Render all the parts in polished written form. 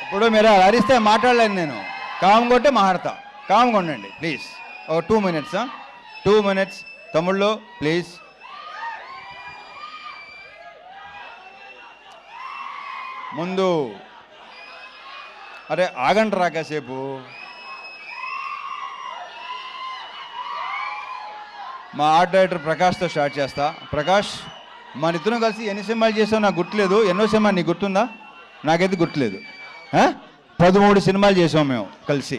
ఇప్పుడు మీరు అరిస్తే మాట్లాడలేను నేను. కామ్ కొట్టే మాట్లాడతా. కామ్గా ఉండండి ప్లీజ్. ఓ 2 minutes. 2 minutes తమ్ముళ్ళు ప్లీజ్. ముందు అరే ఆగండి రా కాసేపు. మా ఆర్ట్ డైరెక్టర్ ప్రకాష్తో స్టార్ట్ చేస్తా. ప్రకాష్, మన ఇద్దరం కలిసి ఎన్ని సినిమాలు చేసావు నాకు గుర్తులేదు. ఎన్నో సినిమా నీకు గుర్తుందా? నాకైతే గుర్తులేదు. 13 సినిమాలు చేసాం మేము కలిసి.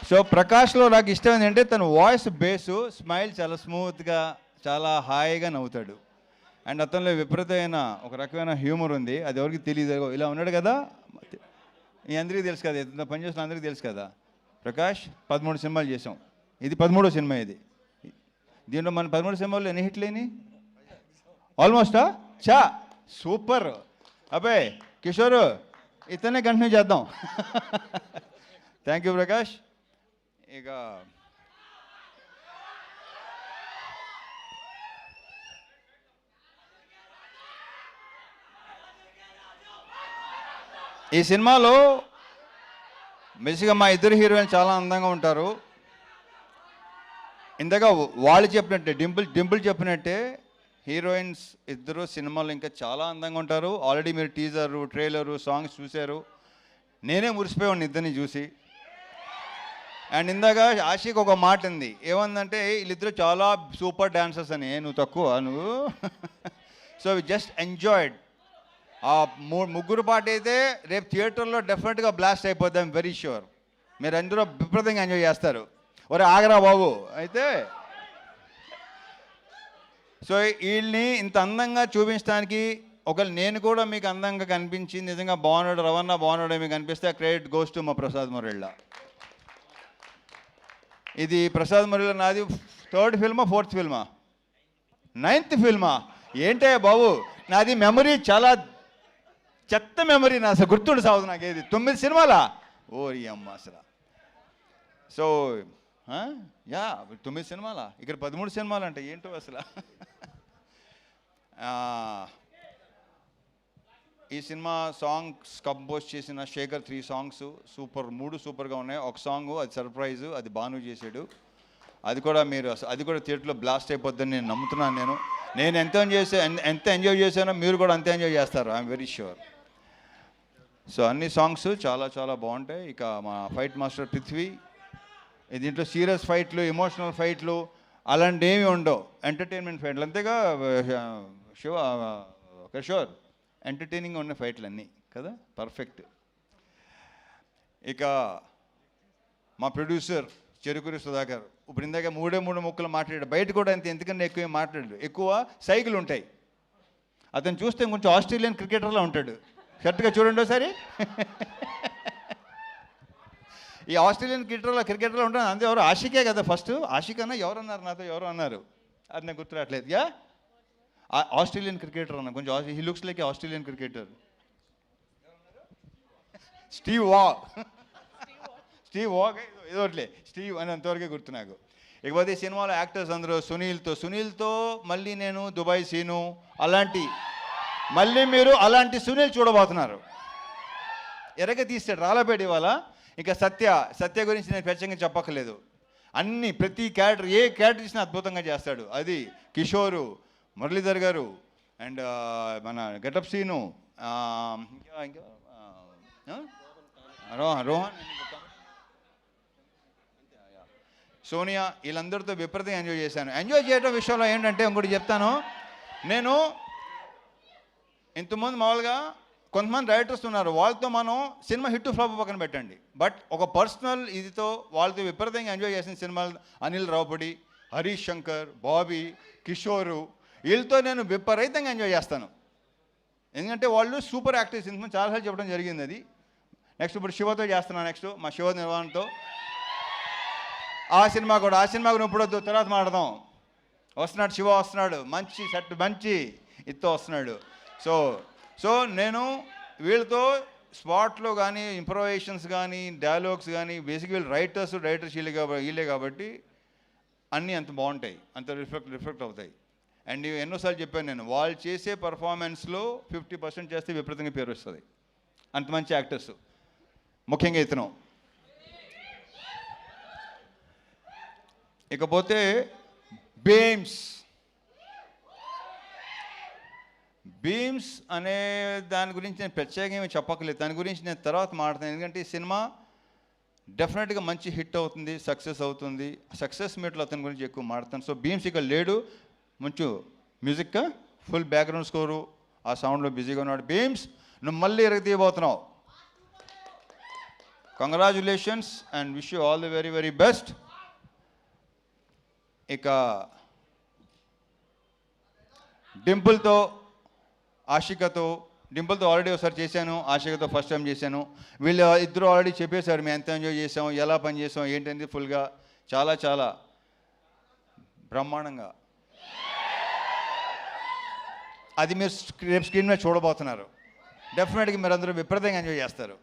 సో ప్రకాష్లో నాకు ఇష్టం ఏంటంటే తన వాయిస్ బేసు, స్మైల్ చాలా స్మూత్గా, చాలా హాయిగా నవ్వుతాడు. అండ్ అతనిలో విపరీతమైన ఒక రకమైన హ్యూమర్ ఉంది. అది ఎవరికి తెలియదు. ఇలా ఉన్నాడు కదా, మీ అందరికీ తెలుసు కదా, ఇంత పనిచేసిన అందరికీ తెలుసు కదా. ప్రకాష్ 13 సినిమాలు చేసాం. ఇది 13వ సినిమా. ఇది దీంట్లో మన 13 సినిమాల్లో ఎన్ని హిట్లు అయినాయి? ఆల్మోస్టా చా సూపర్. అబ్బాయి కిషోర్ ఇతనే కంటిన్యూ చేద్దాం. Thank you Prakash. ఇక ఈ సినిమాలో బేసిక్గా మా ఇద్దరు హీరోయిన్ చాలా అందంగా ఉంటారు. ఇందాక వాళ్ళు చెప్పినట్టే, డింపుల్ చెప్పినట్టే హీరోయిన్స్ ఇద్దరు సినిమాలో ఇంకా చాలా అందంగా ఉంటారు. ఆల్రెడీ మీరు టీజరు, ట్రైలరు, సాంగ్స్ చూశారు. నేనే మురిసిపోయాను ఇద్దరిని చూసి. అండ్ ఇందాక ఆషిక్ ఒక మాట ఉంది, ఏమందంటే వీళ్ళిద్దరు చాలా సూపర్ డాన్సర్స్ అని. నువ్వు తక్కువ నువ్వు. So we just enjoyed. ఆ ముగ్గురు పాట అయితే రేపు థియేటర్లో డెఫినెట్గా బ్లాస్ట్ అయిపోద్ది. I'm very sure. మీరు అందరూ విపరీతంగా ఎంజాయ్ చేస్తారు. ఒరే ఆగరా బాబు. అయితే సో వీళ్ళని ఇంత అందంగా చూపించడానికి ఒకవేళ నేను కూడా మీకు అందంగా కనిపించి నిజంగా బాగున్నాడు, రవణ బాగున్నాడు మీకు అనిపిస్తే క్రెడిట్ గోస్ టు మా ప్రసాద్ మురళ. ఇది ప్రసాద్ మురళ నాది 3rd ఫిల్మా 4th ఫిల్మా 9th ఫిల్మా ఏంటే బాబు. నాది మెమరీ చాలా చెత్త మెమరీ. నా అసలు గుర్తుండి సాగుదు నాకు. ఏది 9 సినిమాలా? ఓరి అమ్మ అసలు. సో యా 9 సినిమాలా? ఇక్కడ 13 సినిమాలు అంటే ఏంటో అసలు. ఈ సినిమా సాంగ్స్ కంపోజ్ చేసిన శేఖర్ 3 సాంగ్స్ సూపర్, 3 సూపర్గా ఉన్నాయి. ఒక సాంగ్ అది సర్ప్రైజు, అది బాను చేశాడు. అది కూడా మీరు అది కూడా థియేటర్లో బ్లాస్ట్ అయిపోద్దని నేను నమ్ముతున్నాను. నేను ఎంత ఎంజాయ్ చేశానో మీరు కూడా అంతే ఎంజాయ్ చేస్తారు. I'm very sure. సో అన్ని సాంగ్స్ చాలా చాలా బాగుంటాయి. ఇక మా ఫైట్ మాస్టర్ పృథ్వీ, దీంట్లో సీరియస్ ఫైట్లు, ఎమోషనల్ ఫైట్లు అలాంటివి ఏమి ఉండవు. ఎంటర్టైన్మెంట్ ఫైట్లు అంతేగా కిషోర్. ఎంటర్టైనింగ్గా ఉన్న ఫైట్లు అన్నీ కదా, పర్ఫెక్ట్. ఇక మా ప్రొడ్యూసర్ చెరుకూరి సుధాకర్ ఇప్పుడు ఇందాక 3 ముక్కలు మాట్లాడాడు. బయట కూడా అంతే, ఎందుకంటే ఎక్కువ మాట్లాడాడు. ఎక్కువ సైకిల్ ఉంటాయి. అతను చూస్తే కొంచెం ఆస్ట్రేలియన్ క్రికెటర్లా ఉంటాడు. కరెక్ట్గా చూడండి ఒకసారి. ఈ ఆస్ట్రేలియన్ క్రికెటర్లో ఉంటాడు. అంతే. ఎవరు ఆషికే కదా ఫస్ట్. ఆషిక్ అన్న ఎవరు అన్నారు నాతో, ఎవరు అన్నారు అది నాకు గుర్తు రావట్లేదు. యా ఆస్ట్రేలియన్ క్రికెటర్ అన్న, కొంచెం he looks like Australian cricketer. Steve Waugh ఏదోట్లే, స్టీవ్ అని అంతవరకే గుర్తు నాకు. ఇకపోతే ఈ సినిమాలో యాక్టర్స్ అందరూ సునీల్తో మళ్ళీ నేను దుబాయ్ సీను అలాంటి, మళ్ళీ మీరు అలాంటి సునీల్ చూడబోతున్నారు. ఎరగ తీస్తాడు రాళ్ళపేట ఇవాళ. ఇంకా సత్య గురించి నేను ప్రత్యేకంగా చెప్పక్కర్లేదు. అన్ని ప్రతి క్యారెక్టర్, ఏ క్యారెక్టర్ ఇచ్చినా అద్భుతంగా చేస్తాడు. అది కిషోరు, మురళీధర్ గారు అండ్ మన గెటప్ సీను, ఇంకా రోహన్, సోనియా, వీళ్ళందరితో విపరీతంగా ఎంజాయ్ చేశాను. ఎంజాయ్ చేయడం విషయంలో ఏంటంటే ఇంకోటి చెప్తాను. నేను ఇంతకుముందు మామూలుగా కొంతమంది డైరెక్టర్స్ ఉన్నారు, వాళ్ళతో మనం సినిమా హిట్ ఫ్లాప్ పక్కన పెట్టండి. బట్ ఒక పర్సనల్ ఇదితో వాళ్ళతో విపరీతంగా ఎంజాయ్ చేసిన సినిమాలు అనిల్ రావుపూడి, హరీష్ శంకర్, బాబీ, కిషోరు, వీళ్ళతో నేను విపరీతంగా ఎంజాయ్ చేస్తాను. ఎందుకంటే వాళ్ళు సూపర్ యాక్టర్స్. ఇంతకుముందు చాలాసార్లు చెప్పడం జరిగింది అది. నెక్స్ట్ ఇప్పుడు శివతో చేస్తున్నాను. నెక్స్ట్ మా శివ నిర్వహణతో ఆ సినిమా కూడా ఇప్పుడు వద్దు, తర్వాత మాట్లాడదాం. వస్తున్నాడు శివ, వస్తున్నాడు. మంచి సెట్, మంచి ఇత్తో వస్తున్నాడు. సో నేను వీళ్ళతో స్పాట్లో కానీ ఇంప్రొవైజేషన్స్ కానీ డైలాగ్స్ కానీ బేసిక్ వీళ్ళు రైటర్స్ వీళ్ళే కాబట్టి అన్నీ అంత బాగుంటాయి, అంత రిఫ్లెక్ట్ అవుతాయి. అండ్ ఎన్నోసార్లు చెప్పాను నేను, వాళ్ళు చేసే పర్ఫార్మెన్స్లో 50% చేస్తే విపరీతంగా పేరు వస్తుంది. అంత మంచి యాక్టర్స్. ముఖ్యంగా ఇతను. ఇకపోతే బీమ్స్ అనే దాని గురించి నేను ప్రత్యేకంగా చెప్పక్కర్లేదు, దాని గురించి నేను తర్వాత మాట్లాడతాను. ఎందుకంటే ఈ సినిమా డెఫినెట్గా మంచి హిట్ అవుతుంది, సక్సెస్ అవుతుంది. సక్సెస్ మీట్లో అతని గురించి ఎక్కువ మాట్లాడతాను. సో బీమ్స్ ఇక లేడు, మంచి మ్యూజిక్, ఫుల్ బ్యాక్గ్రౌండ్ స్కోరు, ఆ సౌండ్లో బిజీగా ఉన్నాడు. బీమ్స్, నువ్వు మళ్ళీ ఎరగతీయబోతున్నావు. Congratulations and wish you all the very very best. ఇక డింపుల్తో ఆల్రెడీ ఒకసారి చేశాను, ఆషికతో ఫస్ట్ టైం చేశాను. వీళ్ళు ఇద్దరు ఆల్రెడీ చెప్పేశారు మేము ఎంత ఎంజాయ్ చేసాం, ఎలా పని చేసాం ఏంటంటే ఫుల్గా చాలా చాలా బ్రహ్మాండంగా. అది మీరు రేపు స్క్రీన్ మీద చూడబోతున్నారు. డెఫినెట్గా మీరు అందరూ విపరీతంగా ఎంజాయ్ చేస్తారు.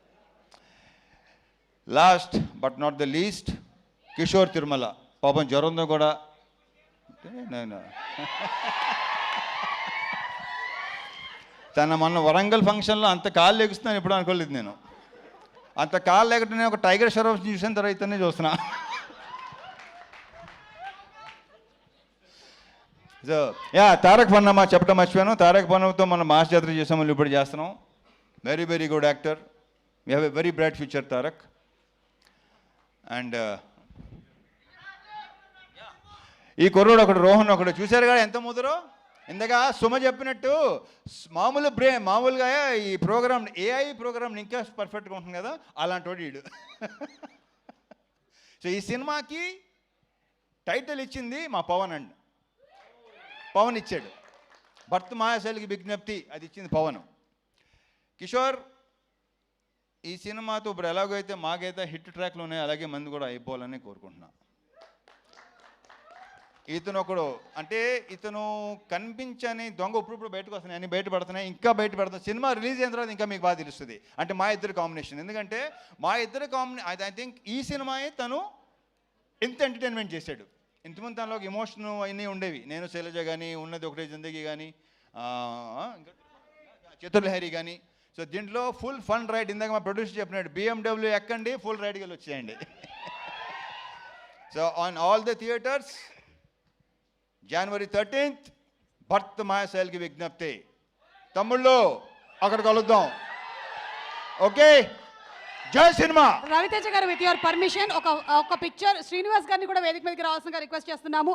Last but not the least, Kishore Tirumala. పాపం జ్వరంతో కూడా నేను తన మొన్న వరంగల్ ఫంక్షన్లో అంత కాళ్ళు ఎగుస్తున్నాను ఎప్పుడు అనుకోలేదు నేను. అంత కాళ్ళు ఎగటం నేను ఒక టైగర్ షరఫ్ చూసిన తర్వాత ఇతనే చూస్తున్నా. సో తారక్ పన్నమ్మ చెప్పడం మర్చిపోయాను. తారక్ పన్నమ్మతో మనం మాస్ జాతర చేసాము, ఇప్పుడు చేస్తున్నాం. Very very good actor. We have a very bright future Tarak. And ఈ కుర్రోడు ఒకడు, రోహన్ ఒకడు, చూశారు కదా ఎంత ముదరో. ఇంతగా సుమ చెప్పినట్టు మామూలుగా ఈ ప్రోగ్రామ్ ఏఐ ప్రోగ్రామ్ ఇంకా పర్ఫెక్ట్గా ఉంటుంది కదా, అలాంటి వాడు వీడు. సో ఈ సినిమాకి టైటిల్ ఇచ్చింది మా పవన్ ఇచ్చాడు. భర్త మాయాశైలికి విజ్ఞప్తి, అది ఇచ్చింది పవన్. కిషోర్, ఈ సినిమాతో ఇప్పుడు ఎలాగో అయితే మాకైతే హిట్ ట్రాక్లు ఉన్నాయి, అలాగే మంది కూడా అయిపోవాలని కోరుకుంటున్నా. ఇతను ఒకడు, అంటే ఇతను కనిపించని దొంగ ఇప్పుడు బయటకు వస్తున్నాయి, అన్ని బయటపడుతున్నాయి, ఇంకా బయటపడుతున్నాయి. సినిమా రిలీజ్ అయిన తర్వాత ఇంకా మీకు బాగా తెలుస్తుంది. అంటే మా ఇద్దరు కాంబినేషన్, ఎందుకంటే మా ఇద్దరు ఐ థింక్ ఈ సినిమాయే తను ఎంత ఎంటర్టైన్మెంట్ చేశాడు. ఇంతకుముందు తనలో ఒక ఎమోషన్ అన్నీ ఉండేవి. నేను శైలజ కానీ, ఉన్నది ఒకటే జిందగీ కానీ, చతుర్లహరి కానీ. సో దీంట్లో ఫుల్ ఫన్ రైడ్. ఇందాక మా ప్రొడ్యూసర్ చెప్పినాడు, BMW ఎక్కండి, ఫుల్ రైడ్కి వెళ్ళి వచ్చేయండి. So on all the theatres January 13th, భర్త మాయాశైలికి విజ్ఞప్తి. తమ్ముళ్ళు అక్కడ కలుద్దాం. ఓకే, జై సినిమా. రవితేజ గారు, విత్ యువర్ పర్మిషన్ ఒక పిక్చర్ శ్రీనివాస్ గారిని కూడా వేదిక మీదకి రావాల్సిందిగా రిక్వెస్ట్ చేస్తున్నాము.